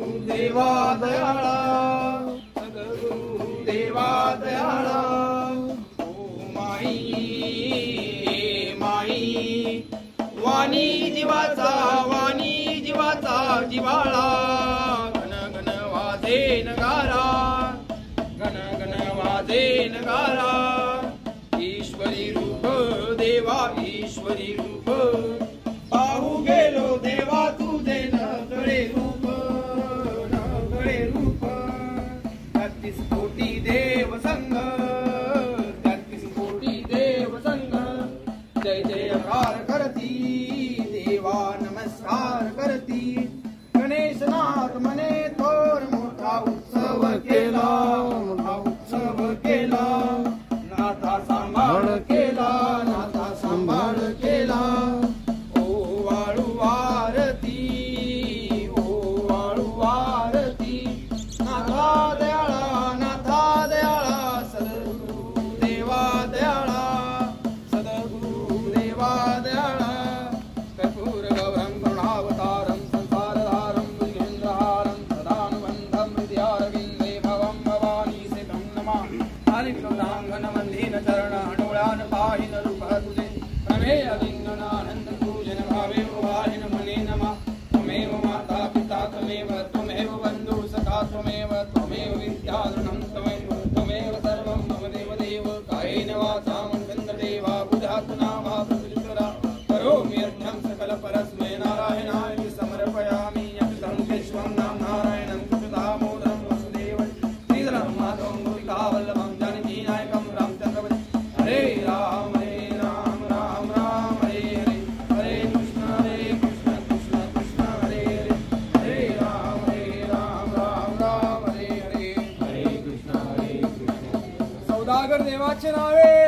देवा दयाळा, सद्गुरु देवा दयाळा. ओ माई माई वाणी जीवाचा, वाणी जीवाचा जिवाळा. घन घन वाजे नगारा, घन घन वाजे नगारा. ईश्वरी रूप देवा, ईश्वरी रूप पाहू गेलो देवा तुझे नकळे रूप, नकळे रूप. 33 कोटी देव संग, 33 कोटी देव संग. जय जयकार करती देवा, नमस्कार करती. गणेशनाथ मने थोर मोठा उत्सव केला, मोठा उत्सव केला. नाथा सांभाळ केला, नाथा सांभाळ केला. ओ वाळू वारती, ओ वाळू वारती. नाथा दयाळा, नाथा दयाळा. सद्गुरु देवा दयाळा, सद्गुरु देवा दयाळा. कर्पूर गौरं करुणावतारं संसारधारं भुजगेन्द्रहारं सदानुबन्धं हृदयारविन्दे भवं भवानी सितं नमामि. आलिङ्गनाङ्गनमन्दिन चरणडोळ्यान पाहिन रूप तुझे. प्रमेय लिङ्गनानन्द पूजन भावे वाहिन मने नमः. त्वमेव माता पिता त्वमेव, त्वमेव बन्धु सखा त्वमेव, त्वमेव विद्याधरणं त्वमेव, त्वमेव सर्वं मम देवदेव. कायेन वाचा मनसेन्द्रियैर्वा बुद्ध्यात्मना वा प्रकृतिरा करोमि यज्ञं सकलपरस्मै नारायणाय समर्पयामि. यज्ञं विश्वं नाम नारायणं कृष्णदामोदरं वसुदेवं श्रीधरं माधवं गोपिकावल्लभं जानकी नायकं रामचन्द्रं. हरे राम राम राम हरे हरे, हरे कृष्ण कृष्ण कृष्ण हरे हरे. हरे राम राम राम हरे हरे, हरे कृष्ण. सौदागर देवाचे नावे